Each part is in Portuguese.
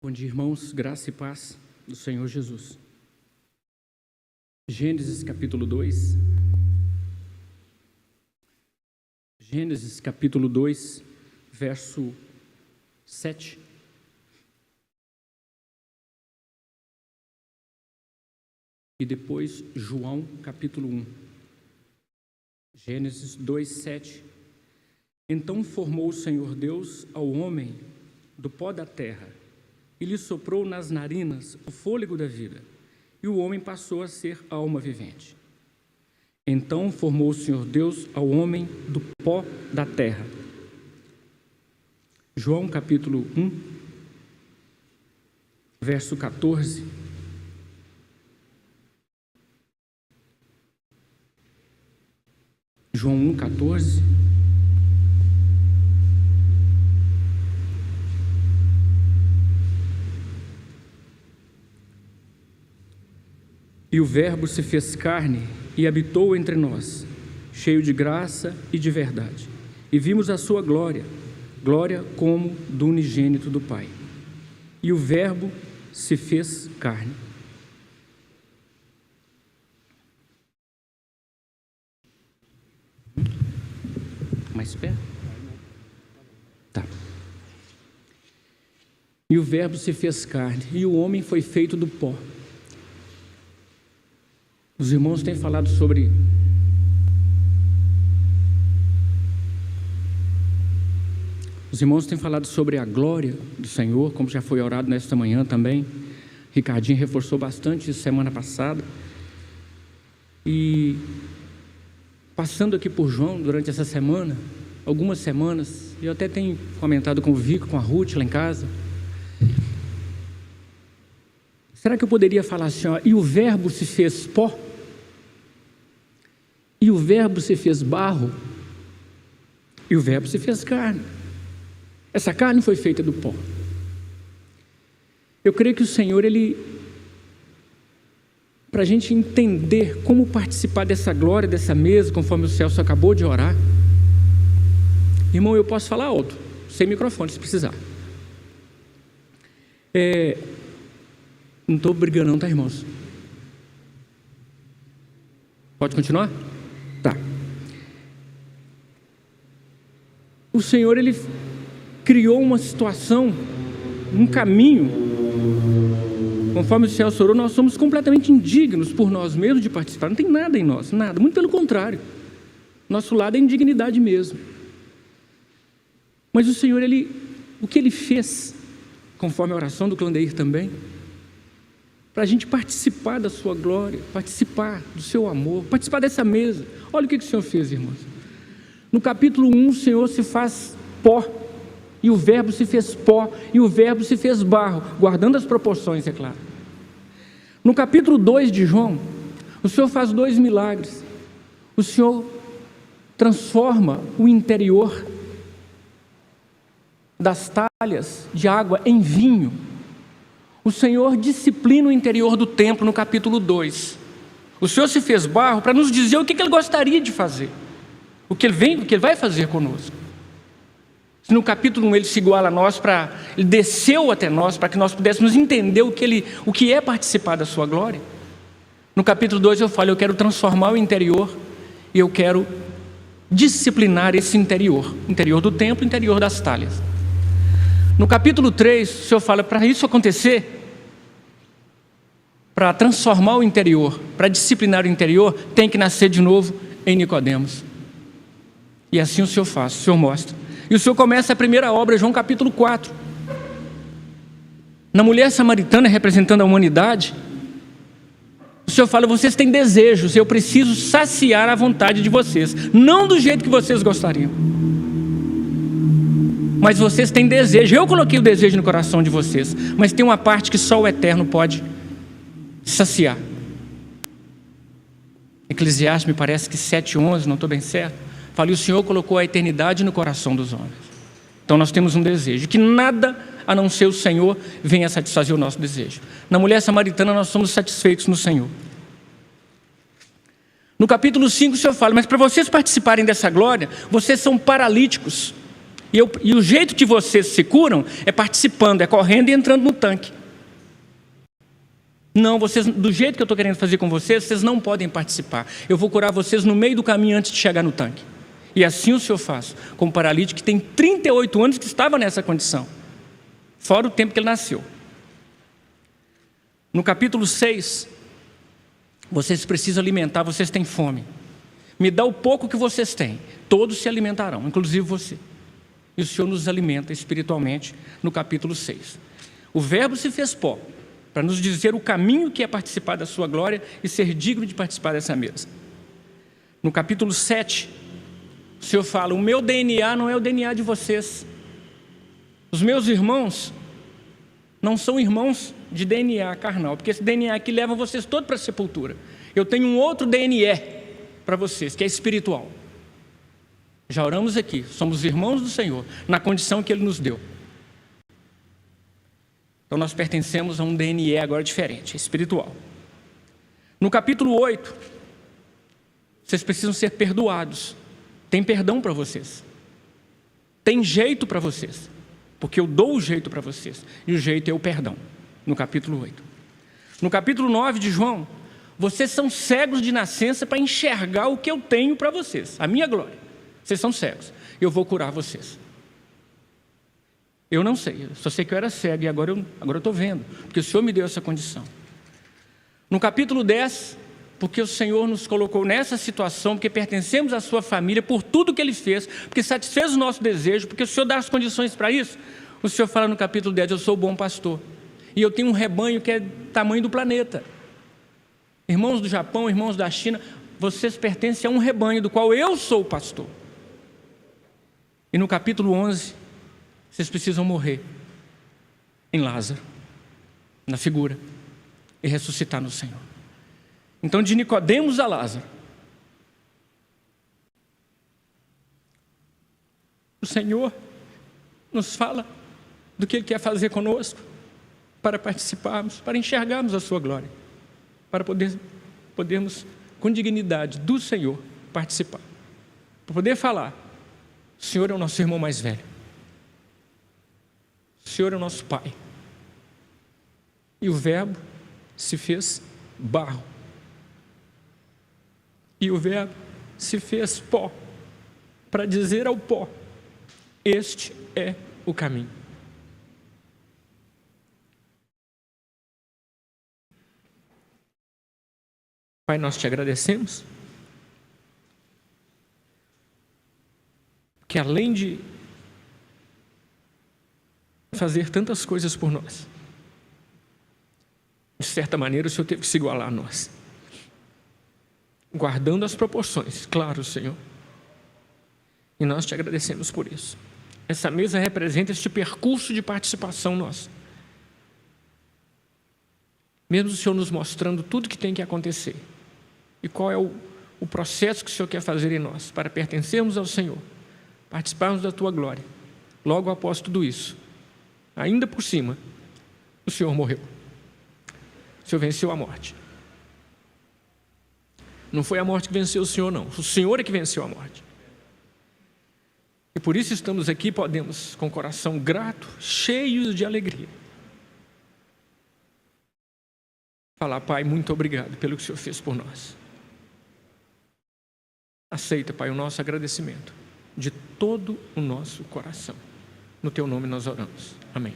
Bom dia, irmãos, graça e paz do Senhor Jesus. Gênesis capítulo 2. Gênesis capítulo 2, verso 7. E depois João capítulo 1. Gênesis 2, 7. Então formou o Senhor Deus ao homem do pó da terra e lhe soprou nas narinas o fôlego da vida, e o homem passou a ser alma vivente. Então formou o Senhor Deus ao homem do pó da terra. João capítulo 1, verso 14. João 1, 14. E o Verbo se fez carne e habitou entre nós, cheio de graça e de verdade. E vimos a sua glória, glória como do unigênito do Pai. E o Verbo se fez carne. Mais perto? Tá. E o Verbo se fez carne, e o homem foi feito do pó. Os irmãos têm falado sobre a glória do Senhor, como já foi orado nesta manhã também. Ricardinho reforçou bastante isso semana passada. E passando aqui por João durante essa semana, algumas semanas, eu até tenho comentado com o Vico, com a Ruth lá em casa. Será que eu poderia falar assim, ó, e o Verbo se fez pó? E o Verbo se fez barro? E o Verbo se fez carne? Essa carne foi feita do pó. Eu creio que o Senhor, para a gente entender como participar dessa glória, dessa mesa, conforme o Celso acabou de orar. Irmão, eu posso falar alto, sem microfone, se precisar. Não estou brigando não, tá, irmãos? Pode continuar? Tá. O Senhor, Ele criou uma situação, um caminho. Conforme o Celso orou, nós somos completamente indignos por nós mesmos de participar. Não tem nada em nós, nada. Muito pelo contrário. Nosso lado é indignidade mesmo. Mas o Senhor, o que Ele fez, conforme a oração do Clandeir também, para a gente participar da sua glória, participar do seu amor, participar dessa mesa. Olha o que o Senhor fez, irmãos. No capítulo 1, o Senhor se faz pó, e o Verbo se fez pó, e o Verbo se fez barro, guardando as proporções, é claro. No capítulo 2 de João, o Senhor faz 2 milagres. O Senhor transforma o interior das talhas de água em vinho. O Senhor disciplina o interior do templo no capítulo 2. O Senhor se fez barro para nos dizer o que Ele gostaria de fazer, o que Ele vai fazer conosco. No capítulo 1 Ele se iguala a nós, Ele desceu até nós para que nós pudéssemos entender o que é participar da sua glória. No capítulo 2 eu falo, eu quero transformar o interior e eu quero disciplinar esse interior do templo, interior das talhas. No capítulo 3, o Senhor fala, para isso acontecer, para transformar o interior, para disciplinar o interior, tem que nascer de novo em Nicodemos. E assim o Senhor faz, o Senhor mostra. E o Senhor começa a primeira obra, João capítulo 4. Na mulher samaritana, representando a humanidade, o Senhor fala, vocês têm desejos, eu preciso saciar a vontade de vocês, não do jeito que vocês gostariam. Mas vocês têm desejo, eu coloquei o desejo no coração de vocês, mas tem uma parte que só o Eterno pode saciar. Eclesiastes, me parece que 7:11, não estou bem certo, fala, e o Senhor colocou a eternidade no coração dos homens. Então nós temos um desejo, que nada a não ser o Senhor venha satisfazer o nosso desejo. Na mulher samaritana nós somos satisfeitos no Senhor. No capítulo 5 o Senhor fala, mas para vocês participarem dessa glória, vocês são paralíticos. E o jeito que vocês se curam é participando, é correndo e entrando no tanque. Não, vocês, do jeito que eu estou querendo fazer com vocês, vocês não podem participar. Eu vou curar vocês no meio do caminho antes de chegar no tanque. E assim o Senhor faz com o paralítico que tem 38 anos que estava nessa condição, fora o tempo que ele nasceu. No capítulo 6, vocês precisam alimentar, vocês têm fome. Me dá o pouco que vocês têm, todos se alimentarão, inclusive você. E o Senhor nos alimenta espiritualmente no capítulo 6. O Verbo se fez pó, para nos dizer o caminho que é participar da sua glória e ser digno de participar dessa mesa. No capítulo 7, o Senhor fala, o meu DNA não é o DNA de vocês. Os meus irmãos não são irmãos de DNA carnal, porque esse DNA aqui leva vocês todos para a sepultura. Eu tenho um outro DNA para vocês, que é espiritual. Já oramos aqui, somos irmãos do Senhor, na condição que Ele nos deu. Então nós pertencemos a um DNA agora diferente, espiritual. No capítulo 8, vocês precisam ser perdoados. Tem perdão para vocês. Tem jeito para vocês. Porque eu dou o jeito para vocês. E o jeito é o perdão. No capítulo 8. No capítulo 9 de João, vocês são cegos de nascença para enxergar o que eu tenho para vocês. A minha glória. Vocês são cegos. Eu vou curar vocês. Eu não sei. Eu só sei que eu era cego e agora eu estou vendo. Porque o Senhor me deu essa condição. No capítulo 10... porque o Senhor nos colocou nessa situação, porque pertencemos à sua família, por tudo que Ele fez, porque satisfez o nosso desejo, porque o Senhor dá as condições para isso. O Senhor fala no capítulo 10, eu sou o bom pastor, e eu tenho um rebanho que é do tamanho do planeta. Irmãos do Japão, irmãos da China, vocês pertencem a um rebanho do qual eu sou o pastor. E no capítulo 11, vocês precisam morrer em Lázaro, na figura, e ressuscitar no Senhor. Então, de Nicodemos a Lázaro, o Senhor nos fala do que Ele quer fazer conosco, para participarmos, para enxergarmos a sua glória, para podermos, com dignidade do Senhor, participar. Para poder falar, o Senhor é o nosso irmão mais velho, o Senhor é o nosso Pai, e o Verbo se fez barro, e o Verbo se fez pó, para dizer ao pó, este é o caminho. Pai, nós te agradecemos, que além de fazer tantas coisas por nós, de certa maneira o Senhor teve que se igualar a nós, guardando as proporções, claro, Senhor. E nós te agradecemos por isso. Essa mesa representa este percurso de participação nossa. Mesmo o Senhor nos mostrando tudo que tem que acontecer. E qual é o processo que o Senhor quer fazer em nós, para pertencermos ao Senhor, participarmos da Tua glória. Logo após tudo isso, ainda por cima, o Senhor morreu. O Senhor venceu a morte. Não foi a morte que venceu o Senhor, não. O Senhor é que venceu a morte. E por isso estamos aqui, podemos, com o coração grato, cheios de alegria, falar, Pai, muito obrigado pelo que o Senhor fez por nós. Aceita, Pai, o nosso agradecimento de todo o nosso coração. No Teu nome nós oramos. Amém.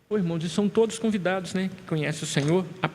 Irmãos, e são todos convidados, né, que conhecem o Senhor, a partir